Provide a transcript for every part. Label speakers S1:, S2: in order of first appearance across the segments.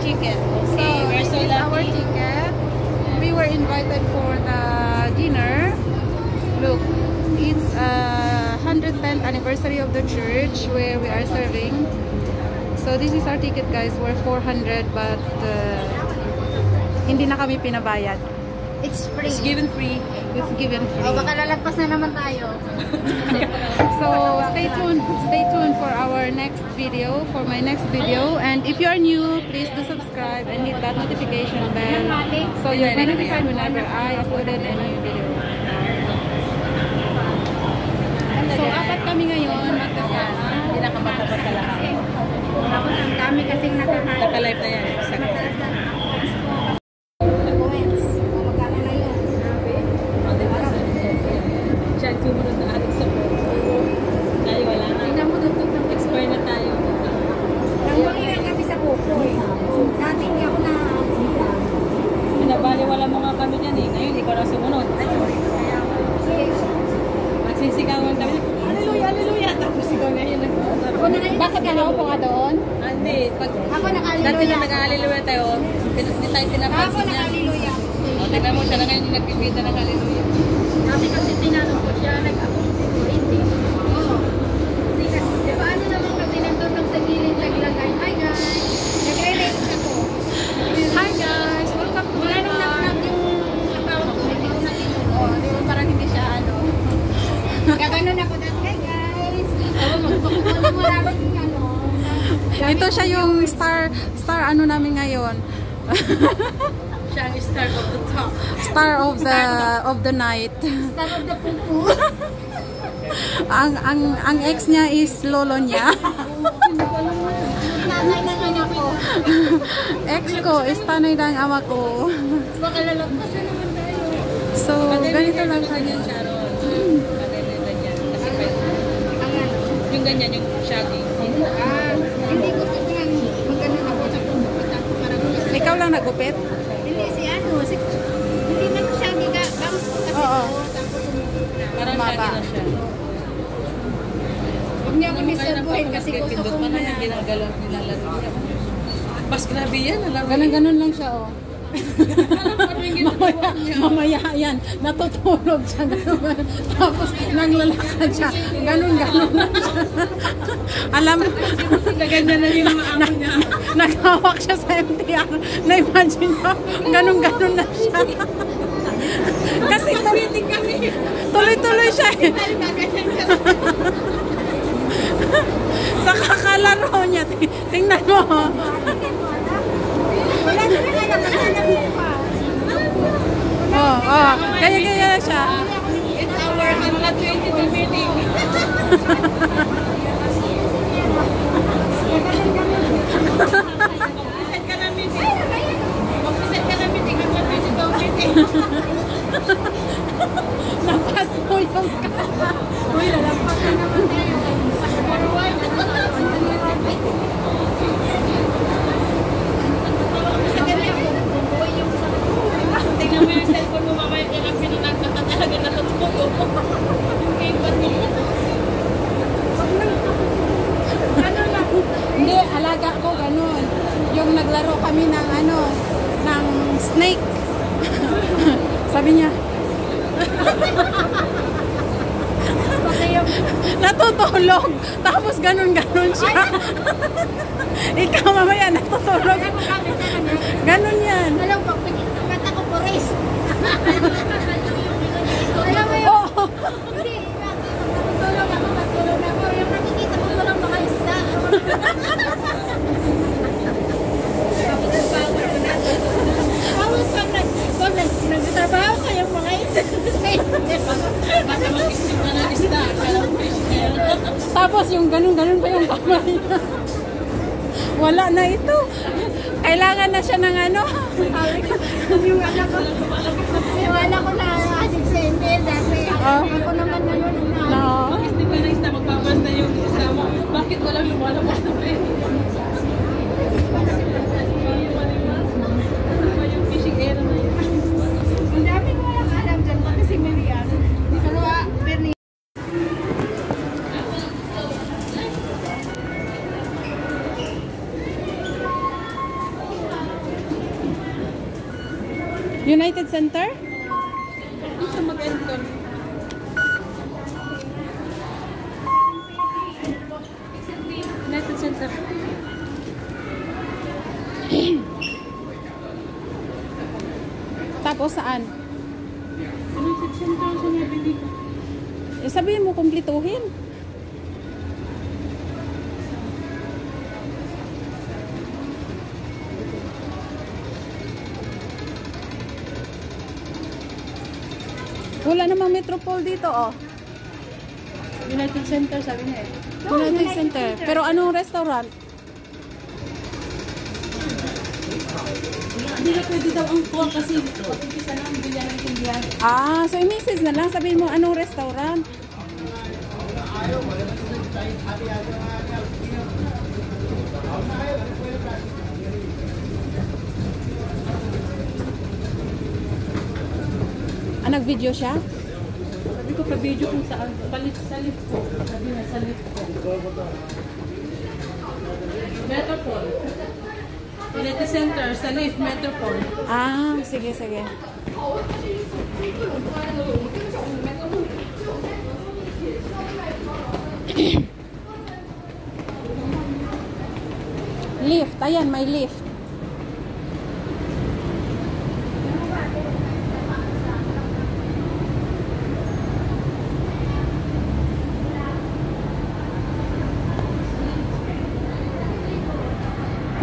S1: chicken.
S2: So
S1: We're so
S2: this is our
S1: lucky.
S2: ticket. We were invited for the dinner. Look, it's 110th anniversary of the church where we are serving. So this is our ticket, guys. We're 400, but hindi na kami pinabayad.
S1: It's free.
S2: It's given free. It's given free.
S1: Oh, baka lalagpas na naman tayo.
S2: So stay tuned for our next video, for my next video. And if you are new, please do subscribe and hit that notification bell so you're notified whenever I uploaded a new video. So apat kami ngayon magkasama.
S1: Hindi na kamatapos sa lahat. Tapos ang dami kasing nakakain.
S2: Naka-live na yan.
S1: Magkano na yun?
S2: Diyan, sumunod na ating sa tayo wala na.
S1: Tingnan mo, dugtog ng
S2: Expire na tayo.
S1: Nangwalihan kami sa Pukoy. Dati hindi ako na...
S2: Pinabaliwala mo nga kami dyan eh. Ngayon, ikaw na sumunod. Magsisigawan kami. Hallelujah, hallelujah. Tapos ikaw na yun.
S1: Bakit ka naupo ka doon?
S2: Hindi.
S1: Ako nakaliluya.
S2: Dati na nag-hallelujah tayo, hindi tayo
S1: Ako
S2: pinapansin niya.
S1: nakaliluya.
S2: O, tignan mo siya na ngayon yung nagbibita ng hallelujah.
S1: Dati kasi tinanong ko siya, nag-ako hindi. Oo. Di ba ano naman kasi nandun sa gilid naglagay. Hi guys! Nagre-raise ako.
S2: Hi guys! Welcome to
S1: Wala nang nag-vlog yung account ko. Hindi ko nakinuha. Di ba parang hindi siya ano. Gaganon ako dati. Hi guys! Oo, magpakukunin mo namin yung ano.
S2: Ito siya yung star ano namin ngayon.
S1: Siya ang star of the top.
S2: Star of the night.
S1: Star of the pupu.
S2: ang ex niya is lolo niya.
S1: Nanay na anak ko.
S2: Ex ko is tanay ng ama ko.
S1: Baka lalagpas na naman tayo.
S2: So, ganito lang siya. Yung ganyan, yung shaggy.
S1: Hindi ko gusto nga magandang ako sa pumupunta ko para
S2: Ikaw lang nagupit?
S1: hindi si ano, hindi na siya giga, bangs ko kasi
S2: Oo.
S1: ito, tapos sumupunta.
S2: Parang shaggy na siya.
S1: Huwag niya ako niserbuhin kasi gusto ko na.
S2: ginagalaw nilalaro niya. Mas grabe yan.
S3: Ganun lang siya, oh.
S2: Mamaya yan, natutulog siya ganun. Tapos naglalakad siya. Ganun lang siya. Alam mo,
S3: Ganyan na yung mga amo niya.
S2: naghawak siya sa MTR. Na-imagine mo, ganun na siya. Kasi tuloy-tuloy siya eh. Sa kakalaro niya. Tingnan mo.
S1: Wala na nga naman pa.
S2: Kaya siya.
S3: It's our 122 meeting. Mag-present ka na meeting. Mag-present ka na meeting. 122 meeting.
S2: Napas mo yung
S1: Uy, lalampas na naman tayo. Fast forward. Sa ganyan ako, bubuhay yung sa
S3: Tingnan mo yung cellphone mo, mamaya ka lang pinunagnan na talaga natutulog. Yung game pass mo.
S1: ano lang.
S2: Hindi, alaga ko ganun. Yung naglaro kami ng ng snake. Sabi niya, natutulog. Tapos ganun siya. Ikaw mamaya natutulog. Ganun yan.
S1: Alam mo, kata ko po race. Alam mo yun?
S2: Oo.
S1: Hindi, natutulog ako. Yung nakikita ko lang mga isda. Tapos pag nagtatrabaho kayong mga isda.
S3: Baka mag-isip na ng isda. Alam mo yung
S2: Tapos yung ganun pa yung kamay niya. Wala na ito. Kailangan na siya ng
S1: Yung anak ko na adik sa email dati. Ako naman na yun.
S2: No.
S3: Isip ka na isda, magbabas na yung isda mo. Bakit walang lumalabas na pa yun? Yung fishing area na yun.
S1: Ang dami ko walang alam dyan. Pati si Miriam. Pero Bernie.
S2: United Center?
S3: Hindi siya mag-enter. United Center.
S2: Tapos saan?
S3: United Center sa nabili ko.
S2: Eh, sabihin mo kumplituhin. Wala namang Metropol dito, oh.
S3: United Center sabi niya eh.
S2: United Center. Pero anong restaurant?
S3: Hindi na pwede daw ang call kasi pag-umpisa na ang bilya ng tindihan.
S2: Ah, so i-message na lang. Sabihin mo anong restaurant. Ah, nag-video siya?
S3: Sabi ko pa-video kung saan. Palit sa lift ko. Sabi na sa lift ko. Metropol. United Center sa lift, Metropol.
S2: Ah, sige, sige. Lift. Ayan, may lift.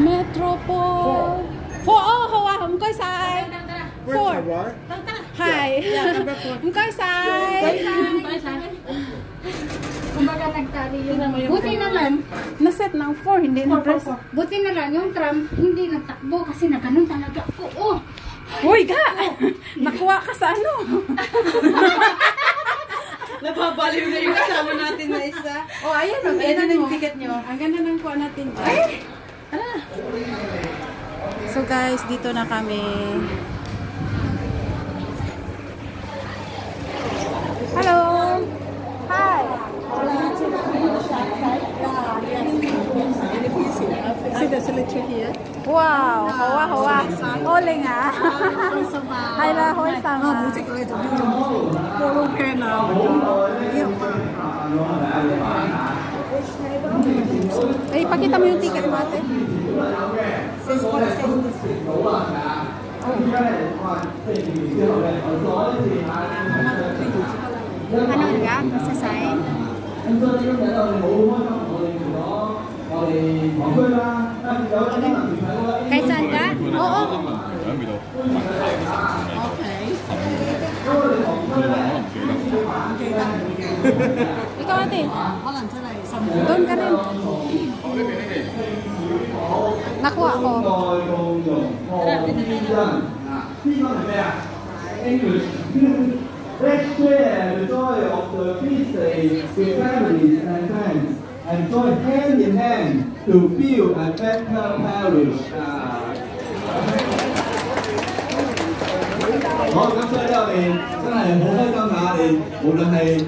S2: Metropol. Four. Oh, hawa. Mungkoy sai. Four. Hi. Mungkoy sai.
S1: Kumbaga nagtali yun. Buti na lang.
S2: Naset ng 4, hindi na press.
S1: Buti na lang yung tram hindi nagtakbo kasi naganon talaga ako. Oh.
S2: Uy, ga! Nakuha ka sa ano?
S3: Napabaliw na yung kasama natin na isa.
S2: Oh, ayan. Ang
S3: Ayan
S2: ganda
S3: na yung
S2: mo.
S3: ticket nyo.
S2: Ang ganda ng kuha natin dyan. So guys, dito na kami. Hello! Hi!
S3: See the selector here?
S2: Wow! Hawa, hawa. Oling ah. Hi la, hoi sama. Eh, pakita mo yung ticket mo ate.
S1: Ano nga? Sa sign? Kay saan ka? Oo.
S2: Ikaw ate. Doon ka rin. Nakuha ko.
S4: Let's share the joy of the feast day with families and friends and join hand in hand to build a better parish. 好，咁所以咧，我哋真係好開心嚇！我哋無論係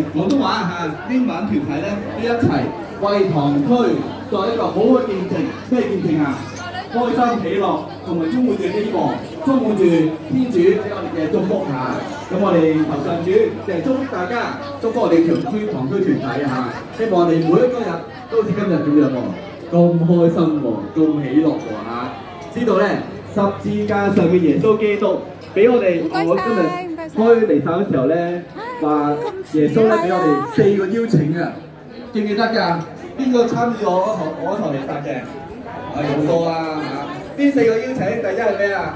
S4: 廣東話嚇、英文團體咧，都一齊為堂區作一個好嘅見證。咩見證啊？開心喜樂，同埋充滿住希望，充滿住天主俾我哋嘅祝福嚇。咁我哋求上主就係祝福大家，祝福我哋堂區團體嚇。希望我哋每一個人都好似今日咁樣喎，咁開心喎，咁喜樂喎嚇。知道咧十字架上嘅耶穌基督。俾我哋，我今日開離手嘅時候咧，話耶穌咧俾我哋4個邀請啊，記唔記得㗎？邊個參與我嗰堂彌撒嘅？好多啊嚇！邊4個邀請？第一係咩啊？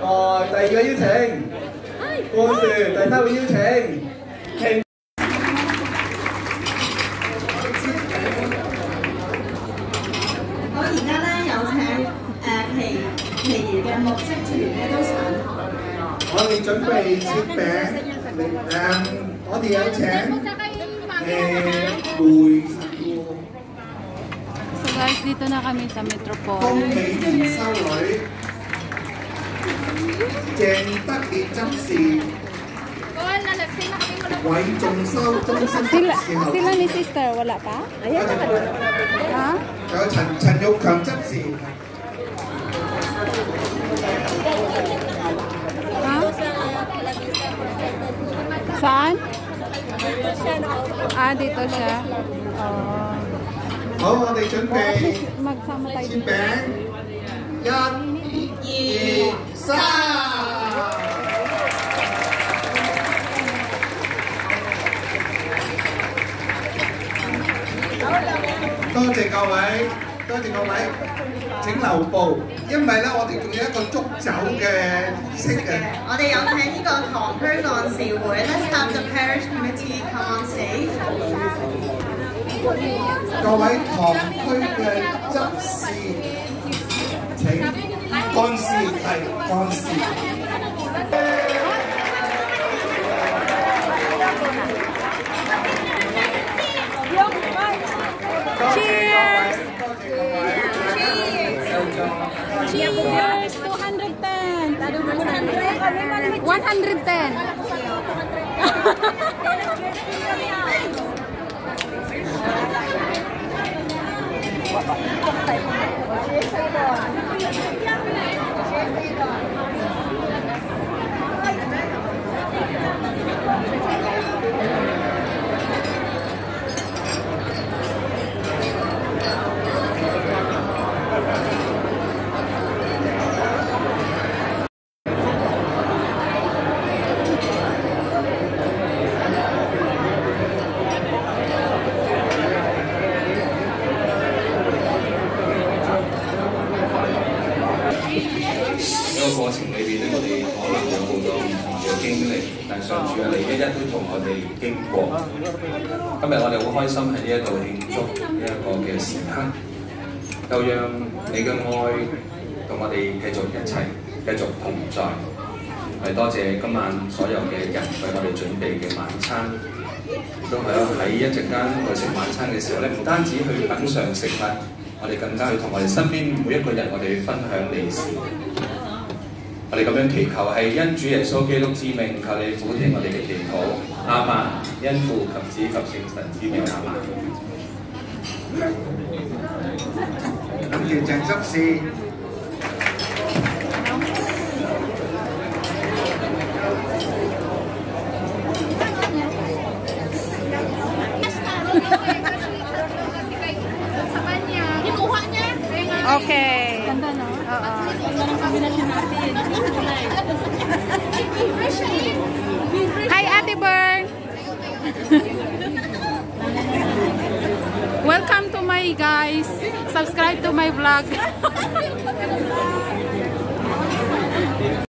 S4: 哦，第2個邀請，灌樹；第3個邀請，
S5: 我而家咧有請其餘嘅牧職團咧都上堂。
S4: 我哋準備切餅，我哋有請會
S2: So guys, dito na kami sa Metropol.
S4: 公美賢修女鄭德烈執事。韋仲修終身執事後，
S2: Sila ni sister, wala pa?
S5: Ayan, nakadula.
S2: Ha?
S4: 仲有陳玉強執事。
S2: Saan? Ah, dito siya. Oh.
S6: 好，我哋準備
S2: Magsama tayo
S6: 煎
S2: dito.
S6: 餅，1、2、3。多謝各位，多謝各位，請留步，因為咧我哋仲有一個祝酒嘅儀式嘅。
S5: 我哋有請呢個堂區幹事會 ，Let's have the parish committee come on stage。
S6: 各位堂區嘅執事，請幹事係幹事。
S2: Cheers!
S6: 多謝各位。
S2: Cheers! 210! 110!
S7: 個過程裏邊咧，我哋可能有好多唔同嘅經歷，但上主啊，你一一都同我哋經過。今日我哋好開心喺呢一度慶祝呢一個嘅時刻，就讓你嘅愛同我哋繼續一齊，繼續同在。係多謝今晚所有嘅人為我哋準備嘅晚餐，都係喺一陣間我哋食晚餐嘅時候咧，唔單止去品嚐食物，我哋更加去同我哋身邊每一個人，我哋去分享利是。我哋咁樣祈求係因主耶穌基督之名，求你俯聽我哋嘅祈禱，阿們，因父及子及聖神之名，阿們。
S6: 感謝鄭執事。
S2: Okay. Ganda, no? Oo.
S3: Ganda ng kombinasyon natin.
S2: Hi, Ate Bern! Welcome to my guys. Subscribe to my vlog.